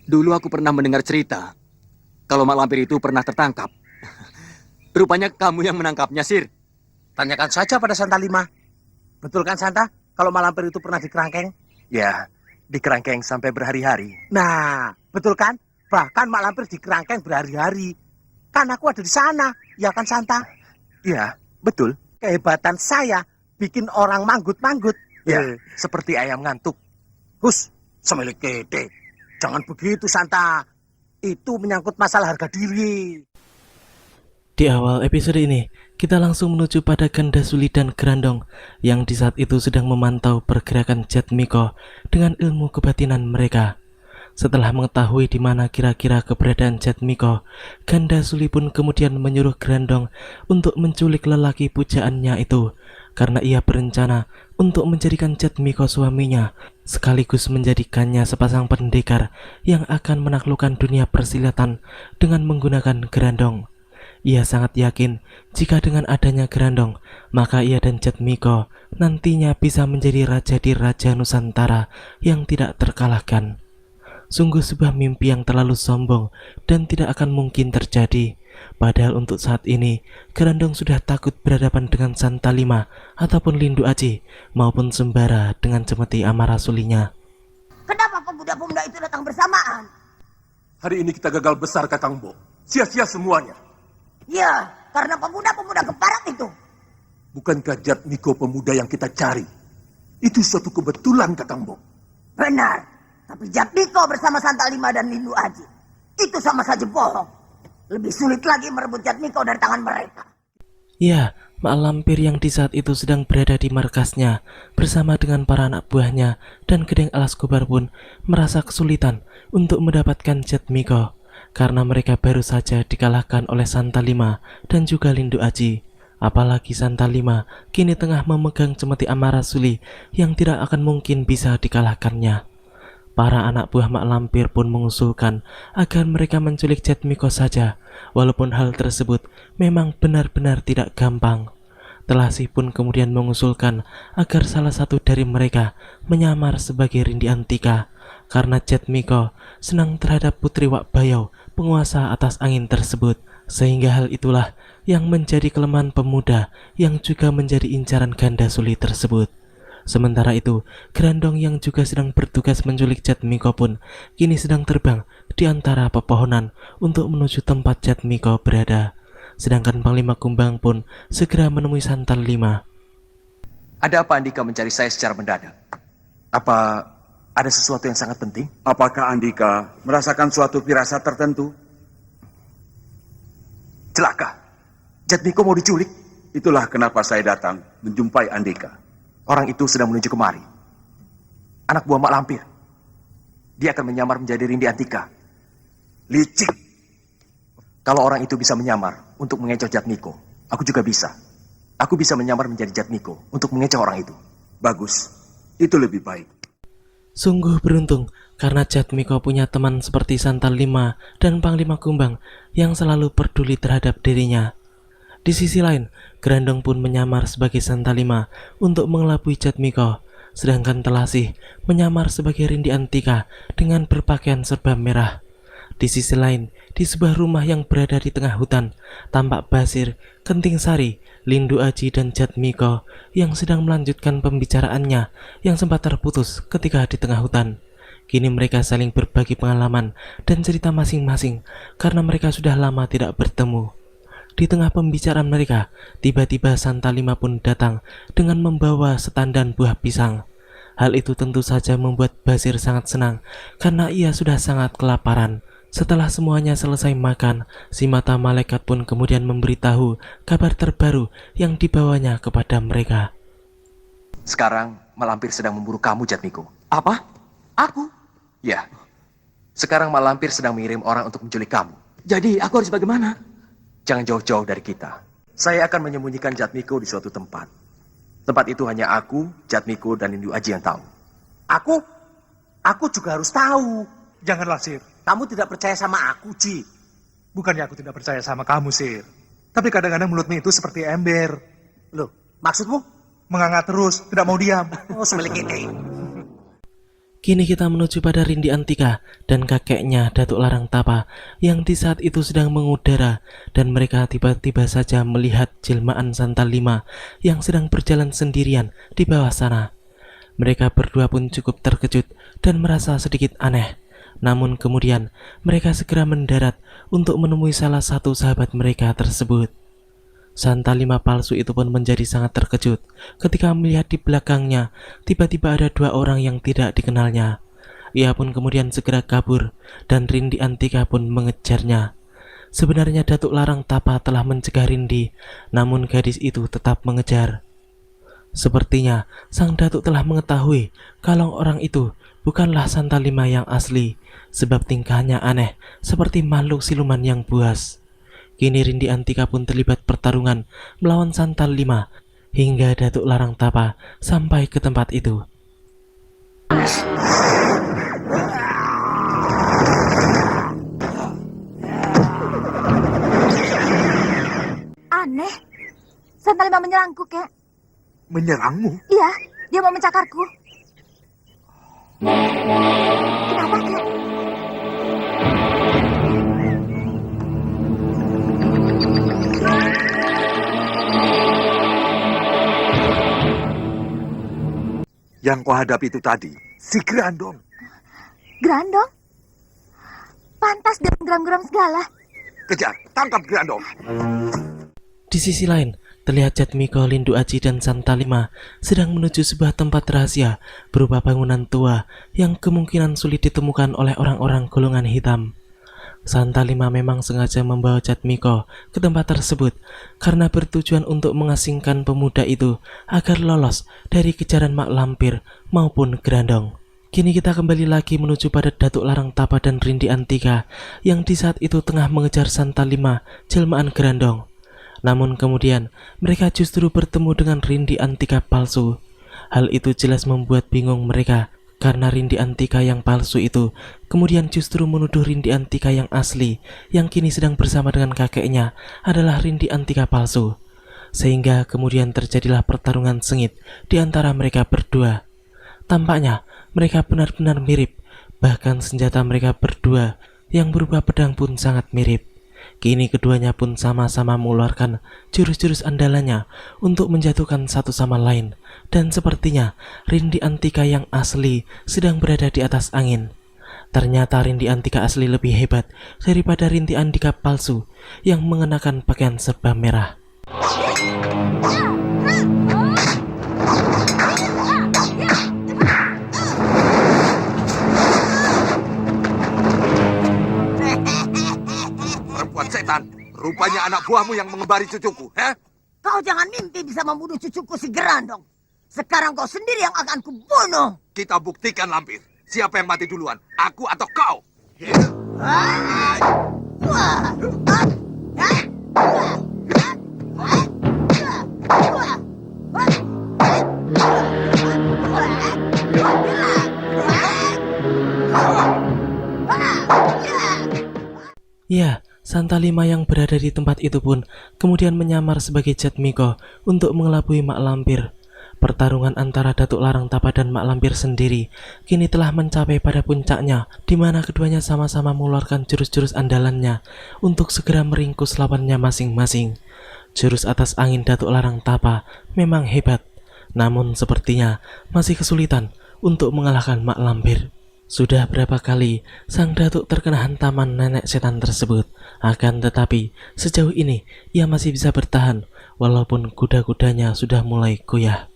Dulu aku pernah mendengar cerita kalau mak lampir itu pernah tertangkap. Rupanya kamu yang menangkapnya, Sir. Tanyakan saja pada Santa Lima. Betul kan, Santa? Kalau mak lampir itu pernah dikerangkeng? Ya, dikerangkeng sampai berhari-hari. Nah, betul kan? Bahkan mak lampir dikerangkeng berhari-hari. Kan aku ada di sana, ya kan, Santa? Ya, betul. Kehebatan saya bikin orang manggut-manggut. Ya, seperti ayam ngantuk. Hus, semilik gede. Jangan begitu, Santa. Itu menyangkut masalah harga diri. Di awal episode ini, kita langsung menuju pada Ganda Suli dan Grandong yang di saat itu sedang memantau pergerakan Jatmiko dengan ilmu kebatinan mereka. Setelah mengetahui di mana kira-kira keberadaan Jatmiko, Ganda Suli pun kemudian menyuruh Grandong untuk menculik lelaki pujaannya itu, karena ia berencana untuk menjadikan Jatmiko suaminya, sekaligus menjadikannya sepasang pendekar yang akan menaklukkan dunia persilatan dengan menggunakan Grandong. Ia sangat yakin jika dengan adanya Grandong, maka ia dan Jatmiko nantinya bisa menjadi raja di Raja Nusantara yang tidak terkalahkan. Sungguh sebuah mimpi yang terlalu sombong dan tidak akan mungkin terjadi. Padahal untuk saat ini, Grandong sudah takut berhadapan dengan Santa Lima ataupun Lindu Aji maupun Sembara dengan cemeti amarah sulinya. Kenapa pemuda-pemuda itu datang bersamaan? Hari ini kita gagal besar, Kakang Bo. Sia-sia semuanya. Ya, karena pemuda-pemuda keparat itu. Bukankah Jatmiko pemuda yang kita cari? Itu suatu kebetulan, Kakang Bo. Benar, tapi Jatmiko bersama Santa Lima dan Lindu Aji itu sama saja bohong. Lebih sulit lagi merebut Jatmiko dari tangan mereka. Ya, mak lampir yang di saat itu sedang berada di markasnya bersama dengan para anak buahnya dan Gedeng Alaskobar pun merasa kesulitan untuk mendapatkan Jatmiko, karena mereka baru saja dikalahkan oleh Santa Lima dan juga Lindu Aji. Apalagi Santa Lima kini tengah memegang cemeti amarah suli yang tidak akan mungkin bisa dikalahkannya. Para anak buah mak lampir pun mengusulkan agar mereka menculik Jatmiko saja, walaupun hal tersebut memang benar-benar tidak gampang. Telasi pun kemudian mengusulkan agar salah satu dari mereka menyamar sebagai Rindi Antika, karena Jatmiko senang terhadap Putri Wak Bayau, penguasa atas angin tersebut, sehingga hal itulah yang menjadi kelemahan pemuda yang juga menjadi incaran Ganda Suli tersebut. Sementara itu, Grandong yang juga sedang bertugas menculik Jatmiko pun kini sedang terbang di antara pepohonan untuk menuju tempat Jatmiko berada. Sedangkan Panglima Kumbang pun segera menemui Santa Lima. Ada apa Andika mencari saya secara mendadak? Apa ada sesuatu yang sangat penting? Apakah Andika merasakan suatu firasat tertentu? Celaka, Jatmiko mau diculik. Itulah kenapa saya datang menjumpai Andika. Orang itu sedang menuju kemari. Anak buah mak lampir. Dia akan menyamar menjadi Rindi Antika. Licik. Kalau orang itu bisa menyamar untuk mengecoh Jatmiko, aku juga bisa. Aku bisa menyamar menjadi Jatmiko untuk mengecoh orang itu. Bagus, itu lebih baik. Sungguh beruntung karena Jatmiko punya teman seperti Santa Lima dan Panglima Kumbang yang selalu peduli terhadap dirinya. Di sisi lain, Grandong pun menyamar sebagai Santa Lima untuk mengelabui Jatmiko, sedangkan Telasih menyamar sebagai Rindi Antika dengan berpakaian serba merah. Di sisi lain, di sebuah rumah yang berada di tengah hutan, tampak Basir, Kenting Sari, Lindu Aji dan Jatmiko yang sedang melanjutkan pembicaraannya yang sempat terputus ketika di tengah hutan. Kini mereka saling berbagi pengalaman dan cerita masing-masing karena mereka sudah lama tidak bertemu. Di tengah pembicaraan mereka, tiba-tiba Santa Lima pun datang dengan membawa setandan buah pisang. Hal itu tentu saja membuat Basir sangat senang karena ia sudah sangat kelaparan. Setelah semuanya selesai makan, si mata malaikat pun kemudian memberitahu kabar terbaru yang dibawanya kepada mereka. Sekarang mak lampir sedang memburu kamu, Jatmiko. Apa? Aku? Ya. Sekarang mak lampir sedang mengirim orang untuk menculik kamu. Jadi aku harus bagaimana? Jangan jauh-jauh dari kita. Saya akan menyembunyikan Jatmiko di suatu tempat. Tempat itu hanya aku, Jatmiko, dan Lindu Aji yang tahu. Aku? Aku juga harus tahu. Janganlah, Sir. Kamu tidak percaya sama aku, Ji. Bukannya aku tidak percaya sama kamu, Sir. Tapi kadang-kadang mulutmu itu seperti ember. Loh, maksudmu? Menganga terus, tidak mau diam. Oh, semilik ini. Kini kita menuju pada Rindi Antika dan kakeknya Datuk Larang Tapa yang di saat itu sedang mengudara, dan mereka tiba-tiba saja melihat jelmaan Santal Lima yang sedang berjalan sendirian di bawah sana. Mereka berdua pun cukup terkejut dan merasa sedikit aneh. Namun kemudian mereka segera mendarat untuk menemui salah satu sahabat mereka tersebut. Santal Lima palsu itu pun menjadi sangat terkejut ketika melihat di belakangnya tiba-tiba ada dua orang yang tidak dikenalnya. Ia pun kemudian segera kabur dan Rindi Antika pun mengejarnya. Sebenarnya Datuk Larang Tapa telah mencegah Rindi, namun gadis itu tetap mengejar. Sepertinya sang datuk telah mengetahui kalau orang itu bukanlah Santal Lima yang asli, sebab tingkahnya aneh seperti makhluk siluman yang buas. Kini Rindi Antika pun terlibat pertarungan melawan Santal Lima hingga Datuk Larang Tapa sampai ke tempat itu. Aneh, Santal Lima menyerangku, Kek. Menyerangmu? Iya, dia mau mencakarku. Kenapa, Kek? Yang kau hadapi itu tadi, si Grandong. Grandong? Pantas dia geram-geram segala. Kejar, tangkap Grandong. Di sisi lain, terlihat Jatmiko, Lindu Aji, dan Santal Lima sedang menuju sebuah tempat rahasia berupa bangunan tua yang kemungkinan sulit ditemukan oleh orang-orang golongan hitam. Santal Lima memang sengaja membawa Jatmiko ke tempat tersebut karena bertujuan untuk mengasingkan pemuda itu agar lolos dari kejaran mak lampir maupun Grandong. Kini kita kembali lagi menuju pada Datuk Larang Tapa dan Rindi Antika yang di saat itu tengah mengejar Santal Lima, jelmaan Grandong. Namun kemudian mereka justru bertemu dengan Rindi Antika palsu. Hal itu jelas membuat bingung mereka karena Rindi Antika yang palsu itu kemudian justru menuduh Rindi Antika yang asli yang kini sedang bersama dengan kakeknya adalah Rindi Antika palsu. Sehingga kemudian terjadilah pertarungan sengit di antara mereka berdua. Tampaknya mereka benar-benar mirip, bahkan senjata mereka berdua yang berupa pedang pun sangat mirip. Kini keduanya pun sama-sama mengeluarkan jurus-jurus andalannya untuk menjatuhkan satu sama lain. Dan sepertinya Rindi Antika yang asli sedang berada di atas angin. Ternyata Rindi Antika asli lebih hebat daripada Rindi Antika palsu yang mengenakan pakaian serba merah. Perempuan setan, rupanya anak buahmu yang mengembari cucuku, Kau jangan mimpi bisa membunuh cucuku si Grandong. Sekarang kau sendiri yang akan kubunuh. Kita buktikan, Lampir. Siapa yang mati duluan, aku atau kau? Ya, Santal Lima yang berada di tempat itu pun kemudian menyamar sebagai Jatmiko untuk mengelabui mak lampir. Pertarungan antara Datuk Larang Tapa dan mak lampir sendiri kini telah mencapai pada puncaknya, di mana keduanya sama-sama mengeluarkan jurus-jurus andalannya untuk segera meringkus lawannya masing-masing. Jurus atas angin Datuk Larang Tapa memang hebat, namun sepertinya masih kesulitan untuk mengalahkan mak lampir. Sudah berapa kali sang datuk terkena hantaman nenek setan tersebut, akan tetapi sejauh ini ia masih bisa bertahan walaupun kuda-kudanya sudah mulai goyah.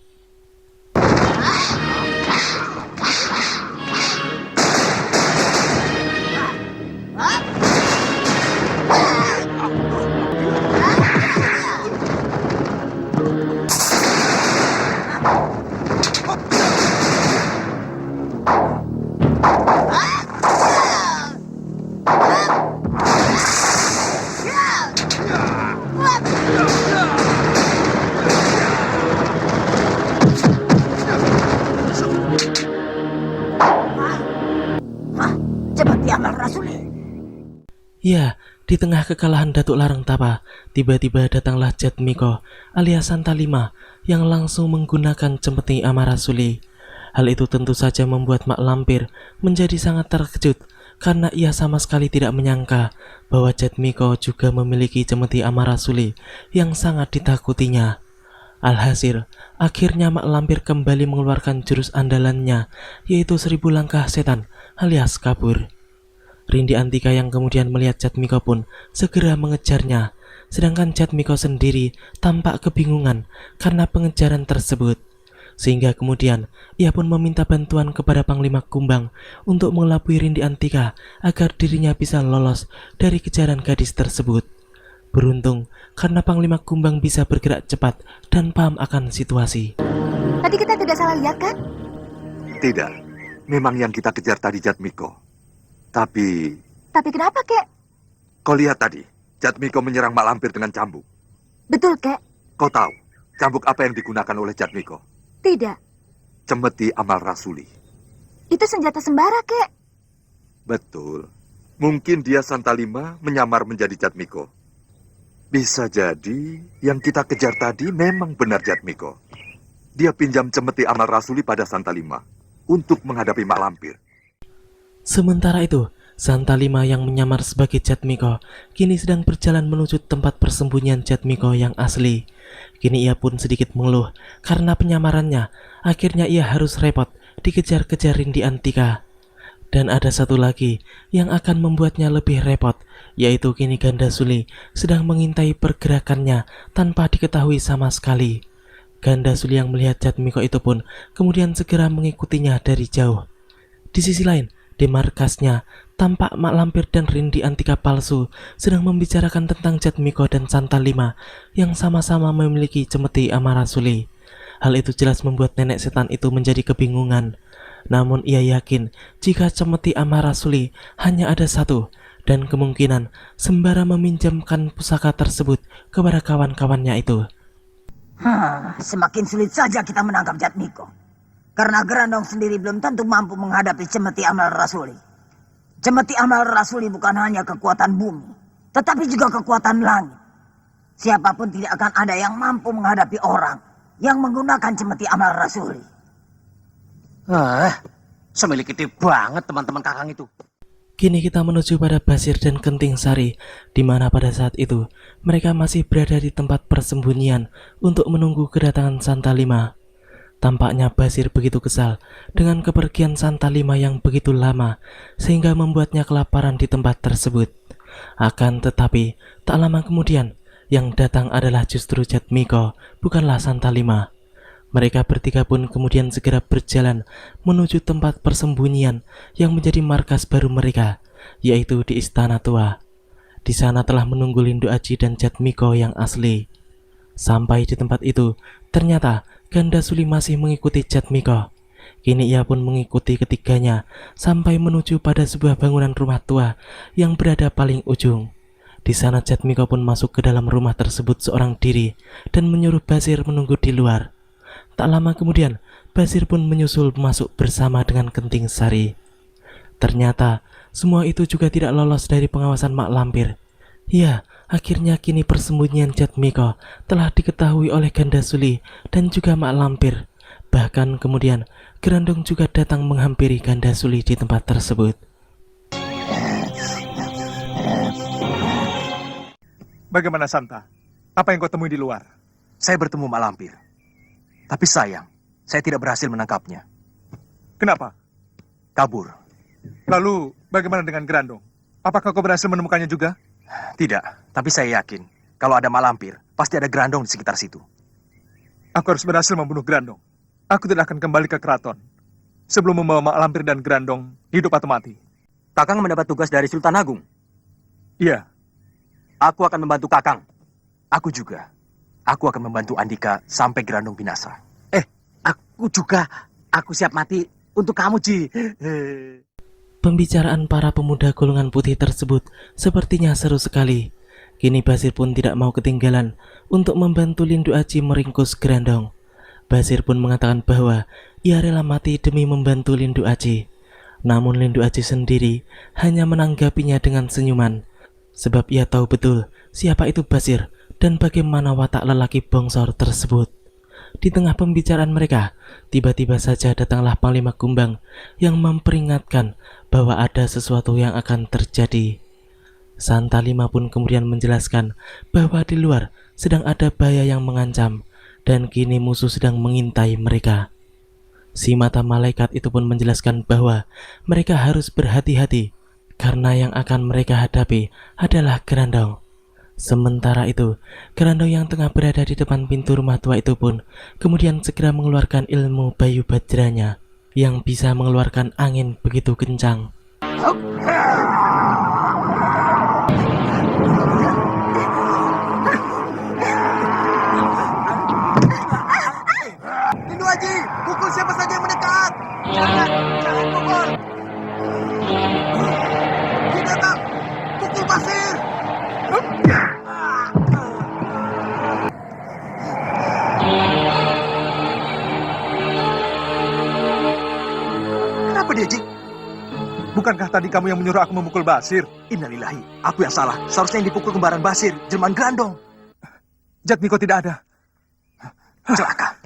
Ya, di tengah kekalahan Datuk Larang Tapa, tiba-tiba datanglah Jatmiko alias Santa Lima yang langsung menggunakan cemeti Amarasuli. Hal itu tentu saja membuat Mak Lampir menjadi sangat terkejut karena ia sama sekali tidak menyangka bahwa Jatmiko juga memiliki cemeti Amarasuli yang sangat ditakutinya. Alhasil, akhirnya Mak Lampir kembali mengeluarkan jurus andalannya, yaitu 1000 langkah setan alias kabur. Rindi Antika yang kemudian melihat Jatmiko pun segera mengejarnya, sedangkan Jatmiko sendiri tampak kebingungan karena pengejaran tersebut. Sehingga kemudian ia pun meminta bantuan kepada Panglima Kumbang untuk mengelabui Rindi Antika agar dirinya bisa lolos dari kejaran gadis tersebut. Beruntung karena Panglima Kumbang bisa bergerak cepat dan paham akan situasi. Tadi kita tidak salah lihat kan? Tidak, memang yang kita kejar tadi Jatmiko. Tapi, Tapi kenapa, Kek? kau lihat tadi, Jatmiko menyerang Mak Lampir dengan cambuk. Betul, Kek? Kau tahu, cambuk apa yang digunakan oleh Jatmiko? Tidak. Cemeti Amal Rasuli. Itu senjata sembara, Kek. Betul. Mungkin dia Santa Lima menyamar menjadi Jatmiko. Bisa jadi yang kita kejar tadi memang benar Jatmiko. Dia pinjam cemeti Amal Rasuli pada Santa Lima untuk menghadapi Mak Lampir. Sementara itu, Santa Lima yang menyamar sebagai Jatmiko kini sedang berjalan menuju tempat persembunyian Jatmiko yang asli. Kini ia pun sedikit mengeluh karena penyamarannya. Akhirnya ia harus repot dikejar-kejar Rindi Antika. Dan ada satu lagi yang akan membuatnya lebih repot, yaitu kini Ganda Suli sedang mengintai pergerakannya tanpa diketahui sama sekali. Ganda Suli yang melihat Jatmiko itu pun kemudian segera mengikutinya dari jauh. Di sisi lain, di markasnya, tampak Mak Lampir dan Rindi Antika palsu sedang membicarakan tentang Jatmiko dan Santa Lima yang sama-sama memiliki cemeti Amarasuli. Hal itu jelas membuat nenek setan itu menjadi kebingungan. Namun ia yakin jika cemeti Amarasuli hanya ada satu dan kemungkinan sembara meminjamkan pusaka tersebut kepada kawan-kawannya itu. Semakin sulit saja kita menangkap Jatmiko. Karena Grandong sendiri belum tentu mampu menghadapi cemeti Amal Rasuli. Cemeti Amal Rasuli bukan hanya kekuatan bumi, tetapi juga kekuatan langit. Siapapun tidak akan ada yang mampu menghadapi orang yang menggunakan cemeti Amal Rasuli. Semilikiti banget teman-teman kakang itu. Kini kita menuju pada Basir dan Kenting Sari, di mana pada saat itu mereka masih berada di tempat persembunyian untuk menunggu kedatangan Santa Lima. Tampaknya Basir begitu kesal dengan kepergian Santa Lima yang begitu lama sehingga membuatnya kelaparan di tempat tersebut. Akan tetapi, tak lama kemudian yang datang adalah justru Jatmiko, bukanlah Santa Lima. Mereka bertiga pun kemudian segera berjalan menuju tempat persembunyian yang menjadi markas baru mereka, yaitu di Istana Tua. Di sana telah menunggu Lindu Aji dan Jatmiko yang asli. Sampai di tempat itu, ternyata Ganda Suli masih mengikuti Jatmiko. Kini ia pun mengikuti ketiganya sampai menuju pada sebuah bangunan rumah tua yang berada paling ujung. Di sana Jatmiko pun masuk ke dalam rumah tersebut seorang diri dan menyuruh Basir menunggu di luar. Tak lama kemudian, Basir pun menyusul masuk bersama dengan Kenting Sari. Ternyata semua itu juga tidak lolos dari pengawasan Mak Lampir. Ya, akhirnya kini persembunyian Jatmiko telah diketahui oleh Ganda Suli dan juga Mak Lampir. Bahkan kemudian Grandong juga datang menghampiri Ganda Suli di tempat tersebut. Bagaimana Santa? Apa yang kau temui di luar? Saya bertemu Mak Lampir. Tapi sayang, saya tidak berhasil menangkapnya. Kenapa? Kabur. Lalu bagaimana dengan Grandong? Apakah kau berhasil menemukannya juga? Tidak, tapi saya yakin kalau ada Mak Lampir, pasti ada Grandong di sekitar situ. Aku harus berhasil membunuh Grandong. Aku tidak akan kembali ke keraton sebelum membawa Mak Lampir dan Grandong hidup atau mati. Kakang mendapat tugas dari Sultan Agung. Iya, Aku akan membantu Kakang. Aku juga. Aku akan membantu Andika sampai Grandong binasa. Aku juga. Aku siap mati untuk kamu, Ji. Pembicaraan para pemuda golongan putih tersebut sepertinya seru sekali. Kini Basir pun tidak mau ketinggalan untuk membantu Lindu Aji meringkus Grandong. Basir pun mengatakan bahwa ia rela mati demi membantu Lindu Aji. Namun Lindu Aji sendiri hanya menanggapinya dengan senyuman. sebab ia tahu betul siapa itu Basir dan bagaimana watak lelaki bongsor tersebut. Di tengah pembicaraan mereka, tiba-tiba saja datanglah Panglima Kumbang yang memperingatkan bahwa ada sesuatu yang akan terjadi. Santalima pun kemudian menjelaskan bahwa di luar sedang ada bahaya yang mengancam dan kini musuh sedang mengintai mereka. Si mata malaikat itu pun menjelaskan bahwa mereka harus berhati-hati karena yang akan mereka hadapi adalah Grandong. Sementara itu, Grandong yang tengah berada di depan pintu rumah tua itu pun kemudian segera mengeluarkan ilmu Bayu Bajranya yang bisa mengeluarkan angin begitu kencang. Lindu Aji, pukul siapa saja yang mendekat. Jangan pukul. Tidak tak, pukul Basir. Kenapa dia, Ji? Bukankah tadi kamu yang menyuruh aku memukul Basir? Innalillahi, aku yang salah. Seharusnya yang dipukul kembaran Basir, jelmaan Grandong. Jatmiko tidak ada. Celaka.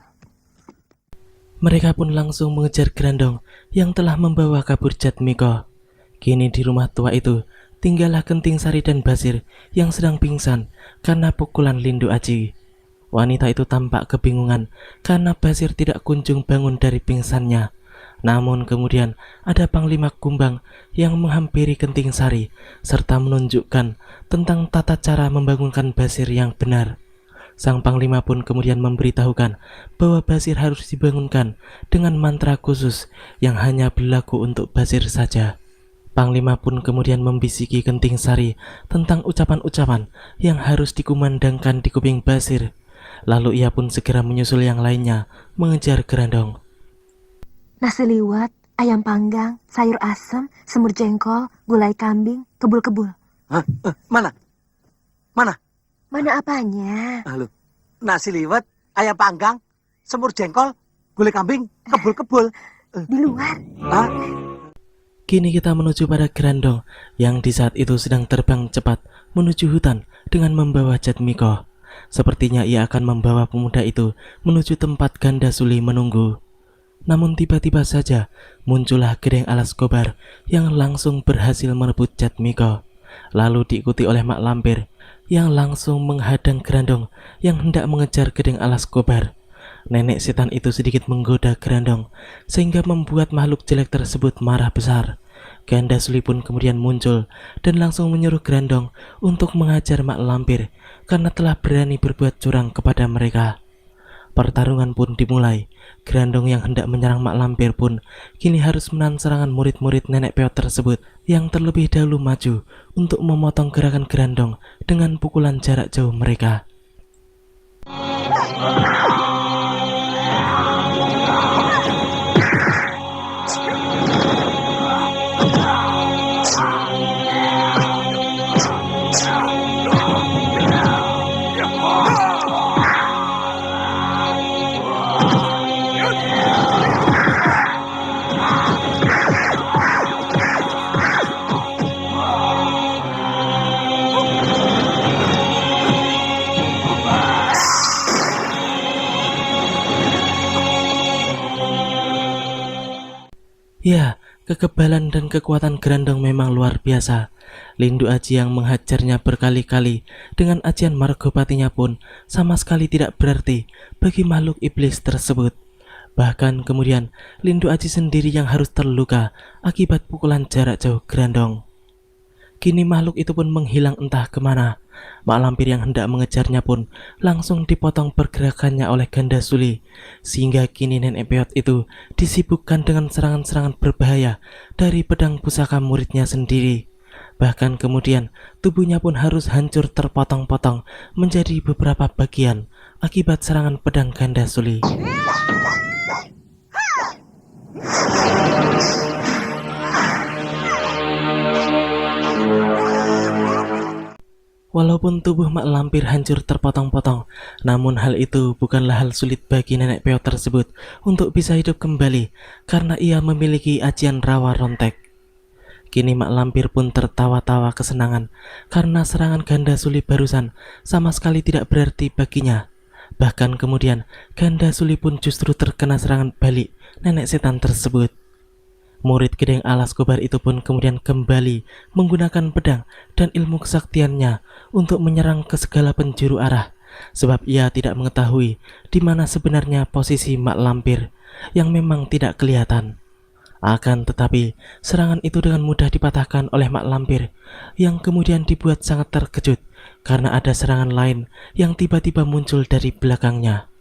Mereka pun langsung mengejar Grandong yang telah membawa kabur Jatmiko. Kini di rumah tua itu tinggallah Kenting Sari dan Basir yang sedang pingsan karena pukulan Lindu Aji. Wanita itu tampak kebingungan karena Basir tidak kunjung bangun dari pingsannya. Namun kemudian ada Panglima Kumbang yang menghampiri Kenting Sari serta menunjukkan tentang tata cara membangunkan Basir yang benar. Sang Panglima pun kemudian memberitahukan bahwa Basir harus dibangunkan dengan mantra khusus yang hanya berlaku untuk Basir saja. Panglima pun kemudian membisiki Kenting Sari tentang ucapan-ucapan yang harus dikumandangkan di kuping Basir. Lalu ia pun segera menyusul yang lainnya mengejar Grandong. Nasi liwet, ayam panggang, sayur asem, semur jengkol, gulai kambing, kebul-kebul. Hah? Mana? Mana? Mana apanya? Halo. Nasi liwet, ayam panggang, semur jengkol, gulai kambing, kebul-kebul. Di luar. Hah? Kini kita menuju pada Grandong yang di saat itu sedang terbang cepat menuju hutan dengan membawa Jatmiko. Sepertinya ia akan membawa pemuda itu menuju tempat Ganda Suli menunggu. Namun tiba-tiba saja muncullah Gedeng Alas Kobar yang langsung berhasil merebut Jatmiko. Lalu diikuti oleh Mak Lampir yang langsung menghadang Grandong yang hendak mengejar Gedeng Alas Kobar. Nenek setan itu sedikit menggoda Grandong sehingga membuat makhluk jelek tersebut marah besar. Ganda Suli pun kemudian muncul dan langsung menyuruh Grandong untuk mengajar Mak Lampir karena telah berani berbuat curang kepada mereka. Pertarungan pun dimulai. Grandong yang hendak menyerang Mak Lampir pun kini harus menahan serangan murid-murid nenek peot tersebut yang terlebih dahulu maju untuk memotong gerakan Grandong dengan pukulan jarak jauh mereka. Ya, kekebalan dan kekuatan Grandong memang luar biasa. Lindu Aji yang menghajarnya berkali-kali dengan ajian Margopatinya pun sama sekali tidak berarti bagi makhluk iblis tersebut. Bahkan kemudian Lindu Aji sendiri yang harus terluka akibat pukulan jarak jauh Grandong. Kini makhluk itu pun menghilang entah kemana. Mak Lampir yang hendak mengejarnya pun langsung dipotong pergerakannya oleh Ganda Suli, sehingga kini nenek peot itu disibukkan dengan serangan-serangan berbahaya dari pedang pusaka muridnya sendiri. Bahkan kemudian tubuhnya pun harus hancur terpotong-potong menjadi beberapa bagian akibat serangan pedang Ganda Suli. Walaupun tubuh Mak Lampir hancur terpotong-potong, namun hal itu bukanlah hal sulit bagi nenek peot tersebut untuk bisa hidup kembali karena ia memiliki ajian rawa rontek. Kini Mak Lampir pun tertawa-tawa kesenangan karena serangan Ganda Suli barusan sama sekali tidak berarti baginya. Bahkan kemudian Ganda Suli pun justru terkena serangan balik nenek setan tersebut. Murid Gedeng Alas Kobar itu pun kemudian kembali menggunakan pedang dan ilmu kesaktiannya untuk menyerang ke segala penjuru arah, sebab ia tidak mengetahui di mana sebenarnya posisi Mak Lampir yang memang tidak kelihatan. Akan tetapi, serangan itu dengan mudah dipatahkan oleh Mak Lampir yang kemudian dibuat sangat terkejut karena ada serangan lain yang tiba-tiba muncul dari belakangnya.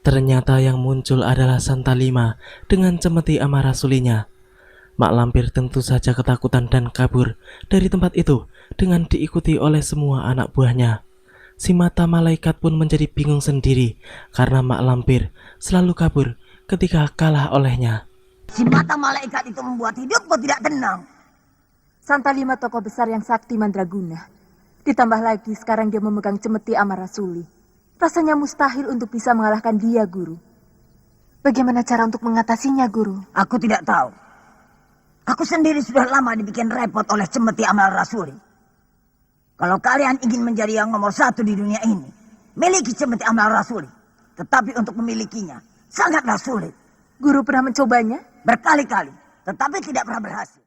Ternyata yang muncul adalah Santa Lima dengan cemeti amarah sulinya. Mak Lampir tentu saja ketakutan dan kabur dari tempat itu dengan diikuti oleh semua anak buahnya. Si mata malaikat pun menjadi bingung sendiri karena Mak Lampir selalu kabur ketika kalah olehnya. Si mata malaikat itu membuat hidupku tidak tenang. Santa Lima tokoh besar yang sakti mandraguna. Ditambah lagi sekarang dia memegang cemeti amarah suli. Rasanya mustahil untuk bisa mengalahkan dia, Guru. Bagaimana cara untuk mengatasinya, Guru? Aku tidak tahu. Aku sendiri sudah lama dibikin repot oleh cemeti amal rasuli. Kalau kalian ingin menjadi yang nomor satu di dunia ini, miliki cemeti amal rasuli. Tetapi untuk memilikinya, sangatlah sulit. Guru pernah mencobanya? Berkali-kali, tetapi tidak pernah berhasil.